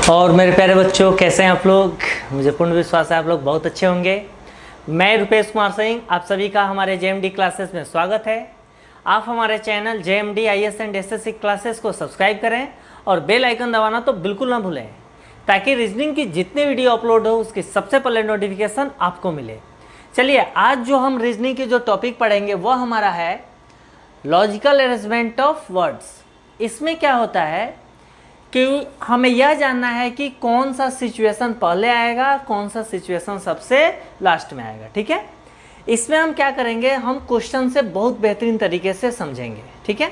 और मेरे प्यारे बच्चों, कैसे हैं आप लोग। मुझे पूर्ण विश्वास है आप लोग बहुत अच्छे होंगे। मैं रुपेश कुमार सिंह, आप सभी का हमारे जेएमडी क्लासेस में स्वागत है। आप हमारे channel JMD IAS and SSC classes को सब्सक्राइब करें और बेल आइकन दबाना तो बिल्कुल ना भूलें, ताकि रीजनिंग की जितनी वीडियो अपलोड हो उसकी सबसे पहले नोटिफिकेशन आपको मिले। चलिए, आज जो हम रीजनिंग की जो टॉपिक पढ़ेंगे वो हमारा है लॉजिकल अरेंजमेंट ऑफ वर्ड्स। इसमें क्या होता है कि हमें यह जानना है कि कौन सा सिचुएशन पहले आएगा, कौन सा सिचुएशन सबसे लास्ट में आएगा। ठीक है, इसमें हम क्या करेंगे, हम क्वेश्चन से बहुत बेहतरीन तरीके से समझेंगे। ठीक है,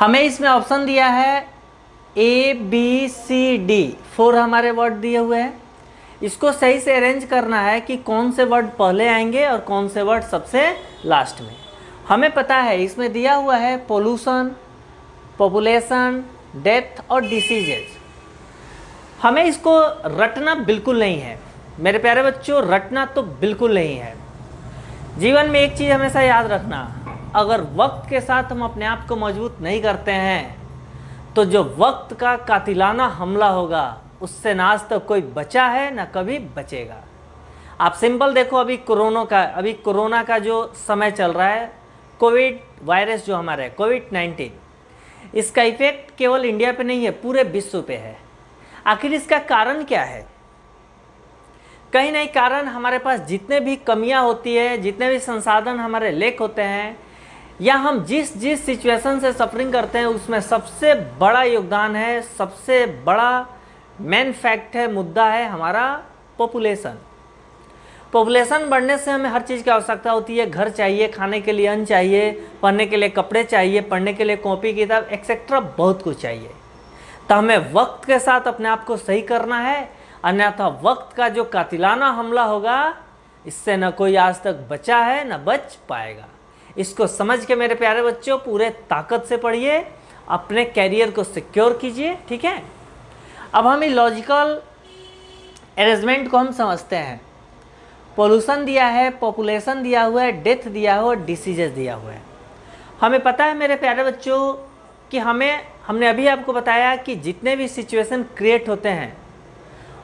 हमें इसमें ऑप्शन दिया है ABCD, 4 हमारे वर्ड दिए हुए हैं। इसको सही से अरेंज करना है कि कौन से वर्ड पहले आएंगे और कौन से वर्ड सबसे लास्ट में। हमें पता है इसमें दिया हुआ है पोल्यूशन, पॉपुलेशन, डेथ और डिसीजेज। हमें इसको रटना बिल्कुल नहीं है मेरे प्यारे बच्चों, रटना तो बिल्कुल नहीं है। जीवन में एक चीज़ हमेशा याद रखना, अगर वक्त के साथ हम अपने आप को मजबूत नहीं करते हैं तो जो वक्त का कातिलाना हमला होगा उससे ना आज तक कोई बचा है ना कभी बचेगा। आप सिंपल देखो, अभी कोरोना का जो समय चल रहा है, कोविड वायरस जो हमारा है कोविड-19, इसका इफेक्ट केवल इंडिया पे नहीं है, पूरे विश्व पे है। आखिर इसका कारण क्या है? कहीं नहीं, कारण हमारे पास जितने भी कमियां होती है, जितने भी संसाधन हमारे लेक होते हैं, या हम जिस जिस सिचुएशन से सफरिंग करते हैं, उसमें सबसे बड़ा योगदान है, सबसे बड़ा मेन फैक्ट है, मुद्दा है हमारा पॉपुलेशन। पॉपुलेशन बढ़ने से हमें हर चीज़ की आवश्यकता होती है। घर चाहिए, खाने के लिए अन्न चाहिए, पढ़ने के लिए कपड़े चाहिए, पढ़ने के लिए कॉपी किताब एक्सेट्रा बहुत कुछ चाहिए। तो हमें वक्त के साथ अपने आप को सही करना है, अन्यथा वक्त का जो कातिलाना हमला होगा इससे न कोई आज तक बचा है न बच पाएगा। इसको समझ के मेरे प्यारे बच्चों पूरे ताकत से पढ़िए, अपने कैरियर को सिक्योर कीजिए। ठीक है, अब हम लॉजिकल अरेंजमेंट को हम समझते हैं। पोल्यूशन दिया है, पॉपुलेशन दिया हुआ है, डेथ दिया हुआ है, डिसीजेस दिया हुआ है। हमें पता है मेरे प्यारे बच्चों कि हमने अभी आपको बताया कि जितने भी सिचुएशन क्रिएट होते हैं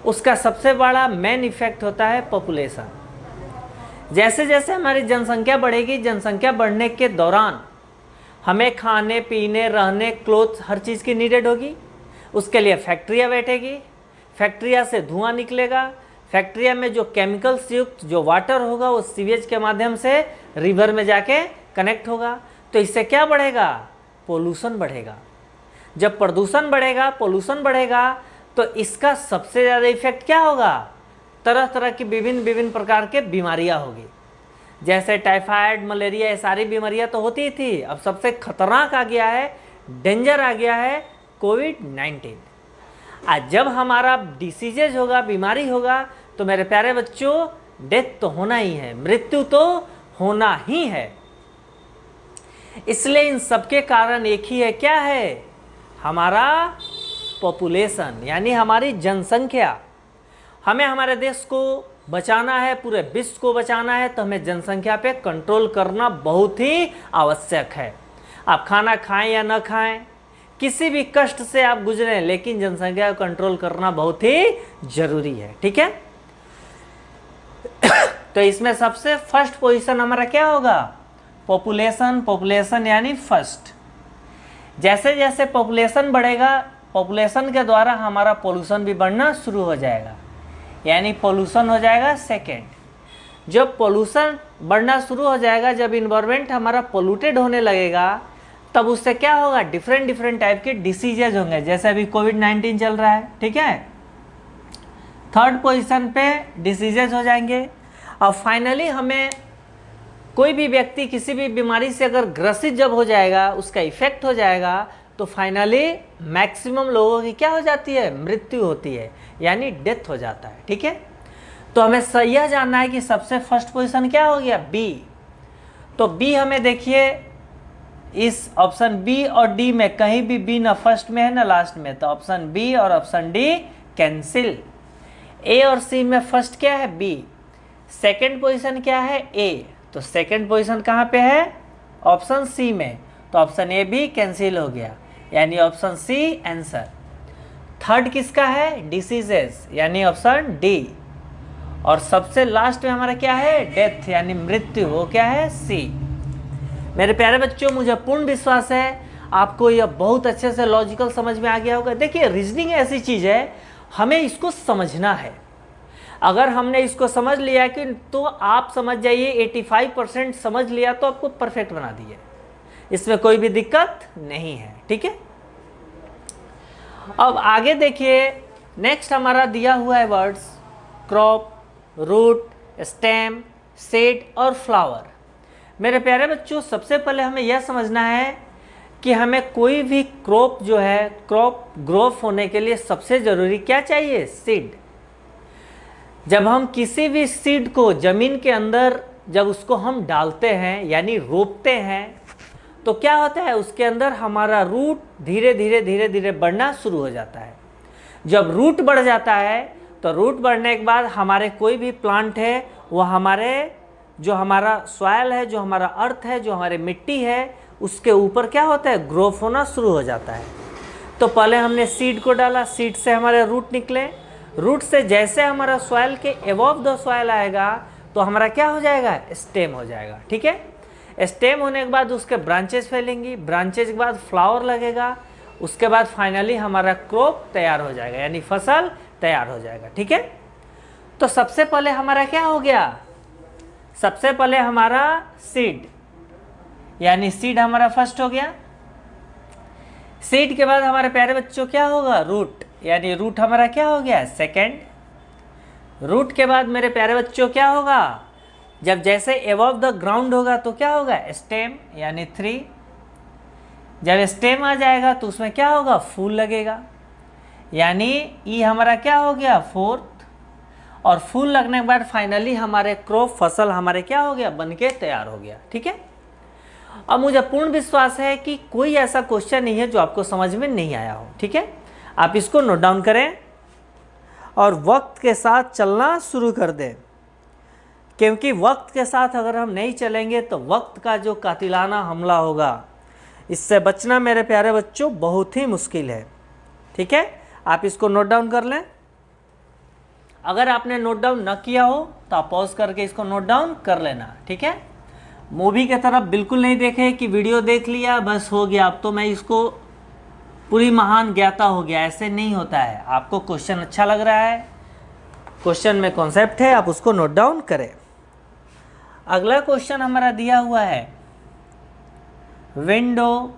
उसका सबसे बड़ा मेन इफेक्ट होता है पॉपुलेशन। जैसे जैसे हमारी जनसंख्या बढ़ेगी, जनसंख्या बढ़ने के दौरान हमें खाने पीने, रहने, क्लोथ, हर चीज़ की नीडेड होगी। उसके लिए फैक्ट्रियाँ बैठेगी, फैक्ट्रिया से धुआं निकलेगा, फैक्ट्रिया में जो केमिकल्स युक्त जो वाटर होगा वो सीवेज के माध्यम से रिवर में जाके कनेक्ट होगा। तो इससे क्या बढ़ेगा? पोल्यूशन बढ़ेगा। जब प्रदूषण बढ़ेगा, पोल्यूशन बढ़ेगा, तो इसका सबसे ज़्यादा इफेक्ट क्या होगा? तरह तरह की विभिन्न प्रकार के बीमारियां होगी, जैसे टाइफाइड, मलेरिया, ये सारी बीमारियां तो होती ही थी। अब सबसे खतरनाक आ गया है, डेंजर आ गया है कोविड-19। आज जब हमारा डिसीजेज होगा, बीमारी होगा, तो मेरे प्यारे बच्चों डेथ तो होना ही है, मृत्यु तो होना ही है। इसलिए इन सबके कारण एक ही है, क्या है? हमारा पॉपुलेशन, यानी हमारी जनसंख्या। हमें हमारे देश को बचाना है, पूरे विश्व को बचाना है, तो हमें जनसंख्या पे कंट्रोल करना बहुत ही आवश्यक है। आप खाना खाएं या न खाएं, किसी भी कष्ट से आप गुजरें, लेकिन जनसंख्या को कंट्रोल करना बहुत ही जरूरी है। ठीक है, तो इसमें सबसे फर्स्ट पोजीशन हमारा क्या होगा? पॉपुलेशन। पॉपुलेशन यानी फर्स्ट। जैसे जैसे पॉपुलेशन बढ़ेगा, पॉपुलेशन के द्वारा हमारा पोल्यूशन भी बढ़ना शुरू हो जाएगा, यानी पोल्यूशन हो जाएगा सेकेंड। जब पोल्यूशन बढ़ना शुरू हो जाएगा, जब इन्वायरमेंट हमारा पोल्यूटेड होने लगेगा, तब उससे क्या होगा? डिफरेंट टाइप के डिसीजेज होंगे, जैसे अभी कोविड-19 चल रहा है। ठीक है, थर्ड पोजीशन पे डिसीजेज हो जाएंगे। और फाइनली हमें कोई भी व्यक्ति किसी भी बीमारी से अगर ग्रसित जब हो जाएगा, उसका इफेक्ट हो जाएगा, तो फाइनली मैक्सिमम लोगों की क्या हो जाती है? मृत्यु होती है, यानी डेथ हो जाता है। ठीक है, तो हमें यह जानना है कि सबसे फर्स्ट पोजीशन क्या हो गया? बी। तो बी हमें देखिए, इस ऑप्शन बी और डी में कहीं भी बी ना फर्स्ट में है ना लास्ट में, तो ऑप्शन बी और ऑप्शन डी कैंसिल। ए और सी में फर्स्ट क्या है? बी। सेकंड पोजीशन क्या है? ए। तो सेकंड पोजीशन कहाँ पे है? ऑप्शन सी में, तो ऑप्शन ए भी कैंसिल हो गया, यानी ऑप्शन सी आंसर। थर्ड किसका है? डिसीजेस, यानी ऑप्शन डी। और सबसे लास्ट में हमारा क्या है? डेथ, यानी मृत्यु, वो क्या है? सी। मेरे प्यारे बच्चों, मुझे पूर्ण विश्वास है आपको यह बहुत अच्छे से लॉजिकल समझ में आ गया होगा। देखिए, रीजनिंग ऐसी चीज़ है, हमें इसको समझना है। अगर हमने इसको समझ लिया कि तो आप समझ जाइए 85% समझ लिया तो आपको परफेक्ट बना दिए, इसमें कोई भी दिक्कत नहीं है। ठीक है, अब आगे देखिए, नेक्स्ट हमारा दिया हुआ है words crop, root, stem, seed और फ्लावर। मेरे प्यारे बच्चों, सबसे पहले हमें यह समझना है कि हमें कोई भी क्रॉप जो है, क्रॉप ग्रोथ होने के लिए सबसे ज़रूरी क्या चाहिए? सीड। जब हम किसी भी सीड को ज़मीन के अंदर जब उसको हम डालते हैं यानी रोपते हैं तो क्या होता है? उसके अंदर हमारा रूट धीरे धीरे धीरे धीरे बढ़ना शुरू हो जाता है। जब रूट बढ़ जाता है तो रूट बढ़ने के बाद हमारे कोई भी प्लांट है वो हमारे जो हमारा सॉइल है, जो हमारा अर्थ है, जो हमारे मिट्टी है, उसके ऊपर क्या होता है? ग्रोथ होना शुरू हो जाता है। तो पहले हमने सीड को डाला, सीड से हमारे रूट निकले, रूट से जैसे हमारा सॉइल के एबव द सॉइल आएगा तो हमारा क्या हो जाएगा? स्टेम हो जाएगा। ठीक है, स्टेम होने के बाद उसके ब्रांचेस फैलेंगी, ब्रांचेस के बाद फ्लावर लगेगा, उसके बाद फाइनली हमारा क्रॉप तैयार हो जाएगा, यानी फसल तैयार हो जाएगा। ठीक है, तो सबसे पहले हमारा क्या हो गया? सबसे पहले हमारा सीड, यानी सीड हमारा फर्स्ट हो गया। सीड के बाद हमारे प्यारे बच्चों क्या होगा? रूट, यानी रूट हमारा क्या हो गया? सेकंड। रूट के बाद मेरे प्यारे बच्चों क्या होगा? जब जैसे एबव द ग्राउंड होगा तो क्या होगा? स्टेम, यानी 3। जब स्टेम आ जाएगा तो उसमें क्या होगा? फूल लगेगा, यानी ई हमारा क्या हो गया? 4th। और फूल लगने के बाद फाइनली हमारे क्रॉप, फसल हमारे क्या हो गया? बन के तैयार हो गया। ठीक है, अब मुझे पूर्ण विश्वास है कि कोई ऐसा क्वेश्चन नहीं है जो आपको समझ में नहीं आया हो। ठीक है, आप इसको नोट डाउन करें और वक्त के साथ चलना शुरू कर दें, क्योंकि वक्त के साथ अगर हम नहीं चलेंगे तो वक्त का जो कातिलाना हमला होगा, इससे बचना मेरे प्यारे बच्चों बहुत ही मुश्किल है। ठीक है, आप इसको नोट डाउन कर लें। अगर आपने नोट डाउन न किया हो तो आप पॉज करके इसको नोट डाउन कर लेना। ठीक है, मूवी की तरफ बिल्कुल नहीं देखे कि वीडियो देख लिया बस हो गया, अब तो मैं इसको पूरी महान ज्ञाता हो गया, ऐसे नहीं होता है। आपको क्वेश्चन अच्छा लग रहा है, क्वेश्चन में कॉन्सेप्ट है, आप उसको नोट डाउन करें। अगला क्वेश्चन हमारा दिया हुआ है विंडो,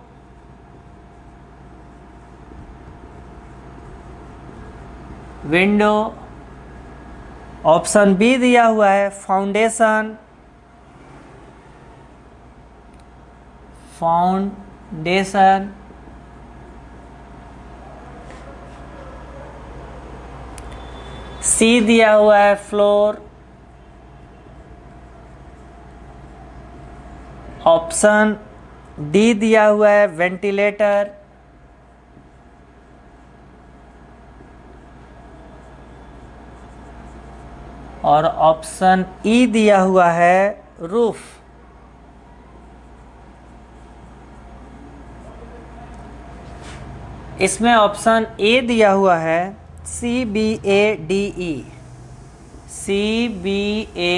विंडो, ऑप्शन बी दिया हुआ है फाउंडेशन, फाउंडेशन, सी दिया हुआ है फ्लोर, ऑप्शन डी दिया हुआ है वेंटिलेटर, और ऑप्शन ई दिया हुआ है रूफ। इसमें ऑप्शन ए दिया हुआ है CBADE, CBADE।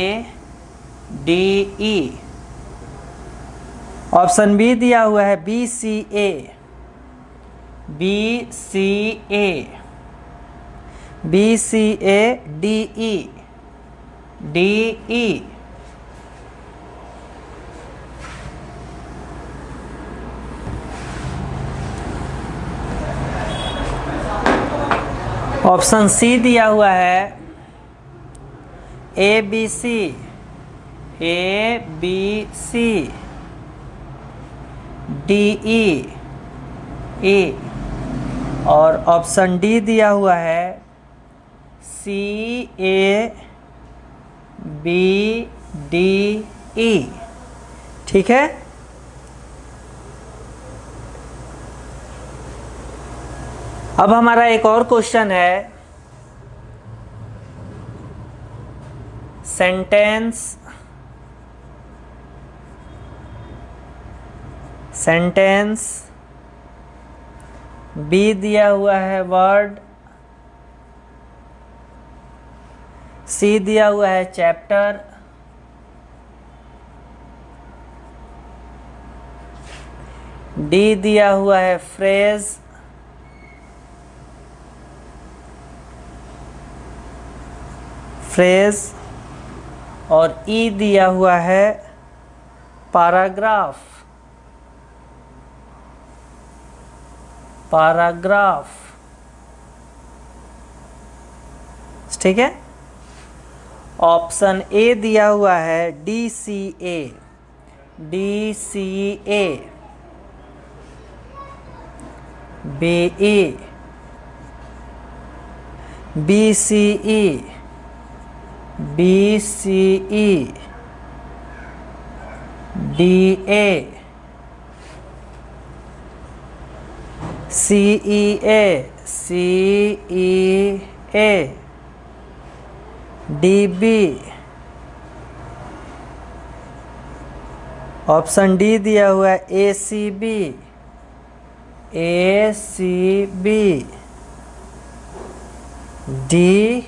ऑप्शन बी दिया हुआ है BCA, BCA, BCADE, DE। Option C दिया हुआ है ABC, ABC, DE, E। और ऑप्शन डी दिया हुआ है CABDE। ठीक है, अब हमारा एक और क्वेश्चन है सेंटेंस, सेंटेंस बी दिया हुआ है वर्ड सी दिया हुआ है चैप्टर, डी दिया हुआ है फ्रेज, और ई दिया हुआ है पैराग्राफ। ठीक है। ऑप्शन ए दिया हुआ है DCA, BE, BCE, DA, CEA, DB। Option D दिया हुआ है ACB, DE।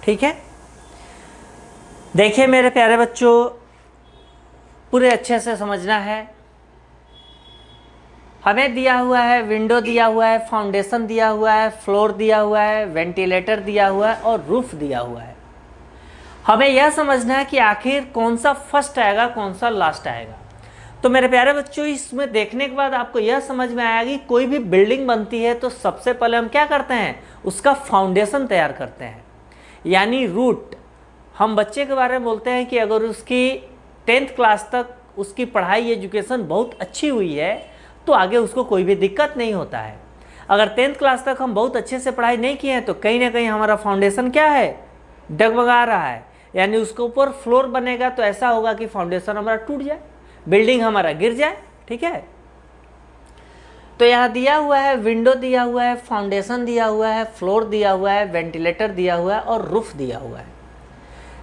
ठीक है। देखिए मेरे प्यारे बच्चों, पूरे अच्छे से समझना है। हमें दिया हुआ है विंडो दिया हुआ है, फाउंडेशन दिया हुआ है, फ्लोर दिया हुआ है, वेंटिलेटर दिया हुआ है और रूफ दिया हुआ है। हमें यह समझना है कि आखिर कौन सा फर्स्ट आएगा, कौन सा लास्ट आएगा। तो मेरे प्यारे बच्चों, इसमें देखने के बाद आपको यह समझ में आएगा कि कोई भी बिल्डिंग बनती है तो सबसे पहले हम क्या करते हैं, उसका फाउंडेशन तैयार करते हैं, यानी रूट। हम बच्चे के बारे में बोलते हैं कि अगर उसकी 10th क्लास तक उसकी पढ़ाई एजुकेशन बहुत अच्छी हुई है तो आगे उसको कोई भी दिक्कत नहीं होता है। अगर 10th क्लास तक हम बहुत अच्छे से पढ़ाई नहीं किए हैं तो कहीं ना कहीं हमारा फाउंडेशन क्या है, डगमगा रहा है, यानी उसके ऊपर फ्लोर बनेगा तो ऐसा होगा कि फाउंडेशन हमारा टूट जाए, बिल्डिंग हमारा गिर जाए। ठीक है। तो यहाँ दिया हुआ है विंडो दिया हुआ है, फाउंडेशन दिया हुआ है, फ्लोर दिया हुआ है, वेंटिलेटर दिया हुआ है और रूफ दिया हुआ है।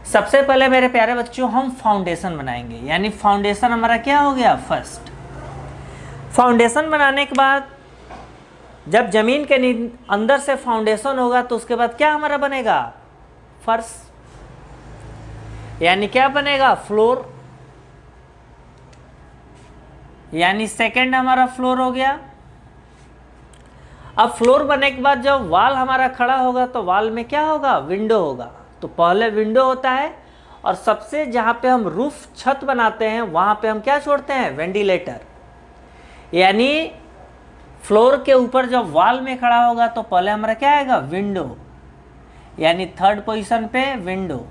सबसे पहले मेरे प्यारे बच्चों हम फाउंडेशन बनाएंगे, यानी फाउंडेशन हमारा क्या हो गया, फर्स्ट। फाउंडेशन बनाने के बाद जब जमीन के अंदर से फाउंडेशन होगा तो उसके बाद क्या हमारा बनेगा, फर्श, यानी क्या बनेगा, फ्लोर, यानी सेकंड हमारा फ्लोर हो गया। अब फ्लोर बनने के बाद जब वाल हमारा खड़ा होगा तो वाल में क्या होगा, विंडो होगा। तो पहले विंडो होता है और सबसे जहां पे हम रूफ छत बनाते हैं वहां पे हम क्या छोड़ते हैं, वेंटिलेटर। यानी फ्लोर के ऊपर जब वाल में खड़ा होगा तो पहले हमारा क्या आएगा, विंडो, यानी थर्ड पोजीशन पे विंडो।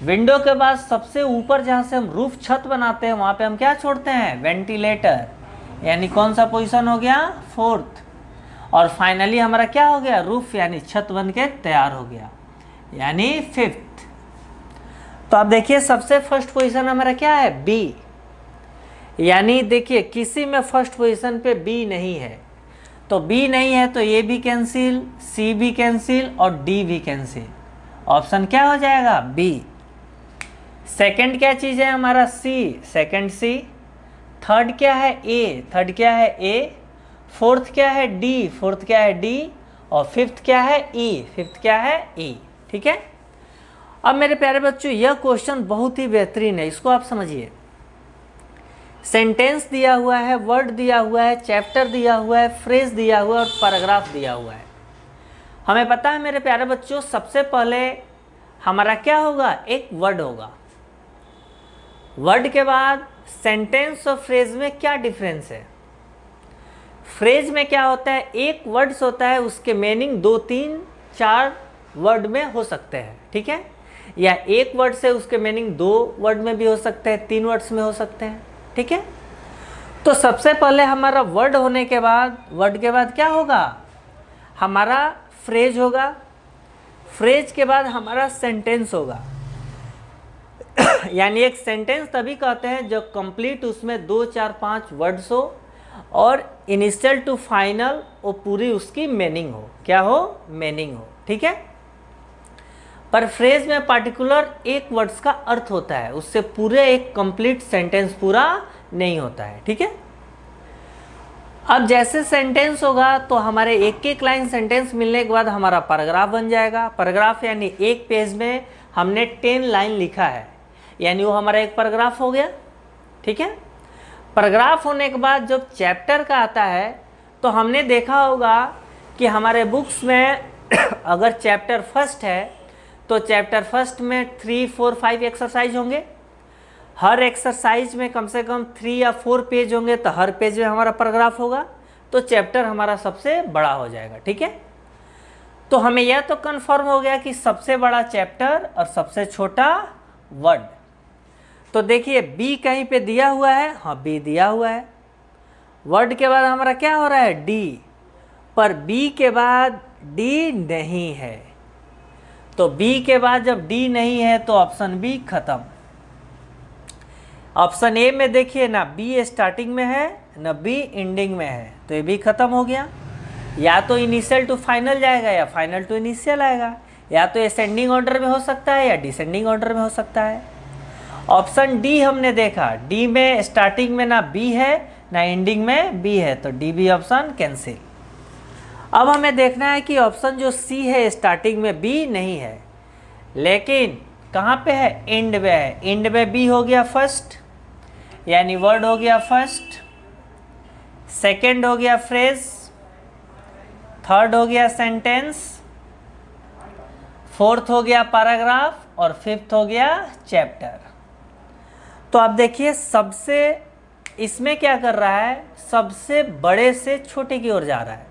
विंडो के बाद सबसे ऊपर जहां से हम रूफ छत बनाते हैं वहां पे हम क्या छोड़ते हैं, वेंटिलेटर, यानी कौन सा पोजीशन हो गया, फोर्थ। और फाइनली हमारा क्या हो गया, रूफ, यानी छत बन के तैयार हो गया, यानी फिफ्थ। तो आप देखिए सबसे फर्स्ट पोजीशन हमारा क्या है, बी, यानी देखिए किसी में फर्स्ट पोजीशन पे बी नहीं है, तो बी नहीं है तो ये भी कैंसिल, सी भी कैंसिल और डी भी कैंसिल। ऑप्शन क्या हो जाएगा, बी। सेकंड क्या चीज है हमारा, सी, सेकंड सी। थर्ड क्या है, ए, थर्ड क्या है, ए। फोर्थ क्या है, डी, फोर्थ क्या है, डी। और फिफ्थ क्या है, ई, फिफ्थ क्या है, ई। ठीक है। अब मेरे प्यारे बच्चों यह क्वेश्चन बहुत ही बेहतरीन है, इसको आप समझिए। सेंटेंस दिया हुआ है, वर्ड दिया हुआ है, चैप्टर दिया हुआ है, फ्रेज दिया हुआ है और पैराग्राफ दिया हुआ है। हमें पता है मेरे प्यारे बच्चों, सबसे पहले हमारा क्या होगा, एक वर्ड होगा। वर्ड के बाद सेंटेंस और फ्रेज में क्या डिफरेंस है, फ्रेज में क्या होता है, एक वर्ड्स होता है, उसके मीनिंग 2, 3, 4 वर्ड में हो सकते हैं। ठीक है। या एक वर्ड से उसके मीनिंग 2 वर्ड में भी हो सकते हैं, 3 वर्ड्स में हो सकते हैं। ठीक है। तो सबसे पहले हमारा वर्ड होने के बाद, वर्ड के बाद क्या होगा, हमारा फ्रेज होगा। फ्रेज के बाद हमारा सेंटेंस होगा। यानी एक सेंटेंस तभी कहते हैं जब कंप्लीट उसमें 2, 4, 5 वर्ड्स हो और इनिशियल टू फाइनल वो पूरी उसकी मीनिंग हो, क्या हो, मीनिंग हो। ठीक है। पर फ्रेज में पार्टिकुलर एक वर्ड्स का अर्थ होता है, उससे पूरे एक कंप्लीट सेंटेंस पूरा नहीं होता है। ठीक है। अब जैसे सेंटेंस होगा तो हमारे एक एक लाइन सेंटेंस मिलने के बाद हमारा पैराग्राफ बन जाएगा। पैराग्राफ यानी एक पेज में हमने 10 लाइन लिखा है, यानी वो हमारा एक पैराग्राफ हो गया। ठीक है, पैराग्राफ होने के बाद जब चैप्टर का आता है तो हमने देखा होगा कि हमारे बुक्स में अगर चैप्टर फर्स्ट है तो चैप्टर फर्स्ट में 3, 4, 5 एक्सरसाइज होंगे। हर एक्सरसाइज में कम से कम 3 या 4 पेज होंगे, तो हर पेज में हमारा पैराग्राफ होगा, तो चैप्टर हमारा सबसे बड़ा हो जाएगा। ठीक है, तो हमें यह तो कंफर्म हो गया कि सबसे बड़ा चैप्टर और सबसे छोटा वर्ड। तो देखिए बी कहीं पे दिया हुआ है, हाँ बी दिया हुआ है। वर्ड के बाद हमारा क्या हो रहा है, डी, पर बी के बाद डी नहीं है। तो बी के बाद जब डी नहीं है तो ऑप्शन बी खत्म। ऑप्शन ए में देखिए ना बी स्टार्टिंग में है ना बी एंडिंग में है, तो ये भी खत्म हो गया। या तो इनिशियल टू फाइनल जाएगा या फाइनल टू इनिशियल आएगा, या तो असेंडिंग ऑर्डर में हो सकता है या डिसेंडिंग ऑर्डर में हो सकता है। ऑप्शन डी हमने देखा, डी में स्टार्टिंग में ना बी है ना एंडिंग में बी है, तो डी बी ऑप्शन कैंसिल। अब हमें देखना है कि ऑप्शन जो सी है स्टार्टिंग में बी नहीं है, लेकिन कहाँ पे है, एंड में है। एंड में बी हो गया फर्स्ट, यानी वर्ड हो गया फर्स्ट, सेकंड हो गया फ्रेज, थर्ड हो गया सेंटेंस, फोर्थ हो गया पैराग्राफ और फिफ्थ हो गया चैप्टर। तो आप देखिए सबसे इसमें क्या कर रहा है, सबसे बड़े से छोटे की ओर जा रहा है।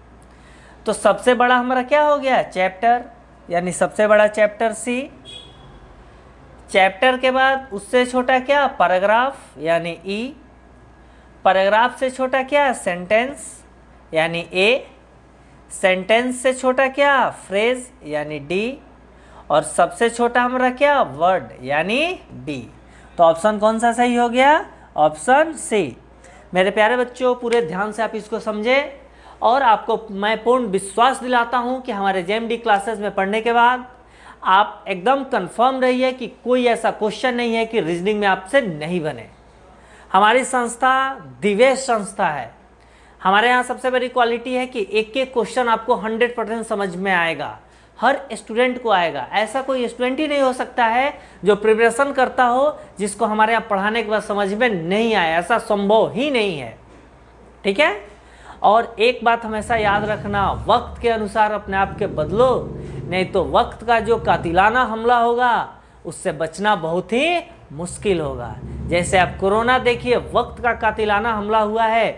तो सबसे बड़ा हमारा क्या हो गया, चैप्टर, यानी सबसे बड़ा चैप्टर सी। चैप्टर के बाद उससे छोटा क्या, पैराग्राफ यानी ई। पैराग्राफ से छोटा क्या, सेंटेंस यानी ए। सेंटेंस से छोटा क्या, फ्रेज यानी डी। और सबसे छोटा हमारा क्या, वर्ड यानी बी। तो ऑप्शन कौन सा सही हो गया, ऑप्शन सी। मेरे प्यारे बच्चों पूरे ध्यान से आप इसको समझे, और आपको मैं पूर्ण विश्वास दिलाता हूं कि हमारे जेएमडी क्लासेस में पढ़ने के बाद आप एकदम कंफर्म रहिए कि कोई ऐसा क्वेश्चन नहीं है कि रीजनिंग में आपसे नहीं बने। हमारी संस्था दिव्य संस्था है। हमारे यहाँ सबसे बड़ी क्वालिटी है कि एक एक क्वेश्चन आपको 100% समझ में आएगा, हर स्टूडेंट को आएगा। ऐसा कोई स्टूडेंट ही नहीं हो सकता है जो प्रिपरेशन करता हो जिसको हमारे यहाँ पढ़ाने के बाद समझ में नहीं आए, ऐसा संभव ही नहीं है। ठीक है, और एक बात हमेशा याद रखना, वक्त के अनुसार अपने आप के बदलो, नहीं तो वक्त का जो कातिलाना हमला होगा उससे बचना बहुत ही मुश्किल होगा। जैसे आप कोरोना देखिए, वक्त का कातिलाना हमला हुआ है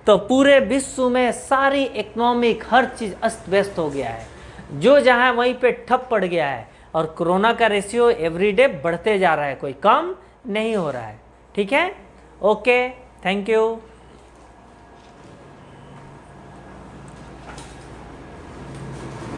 तो पूरे विश्व में सारी इकोनॉमिक हर चीज़ अस्त व्यस्त हो गया है, जो जहाँ वहीं पे ठप पड़ गया है। और कोरोना का रेशियो एवरीडे बढ़ते जा रहा है, कोई कम नहीं हो रहा है। ठीक है, ओके, थैंक यू।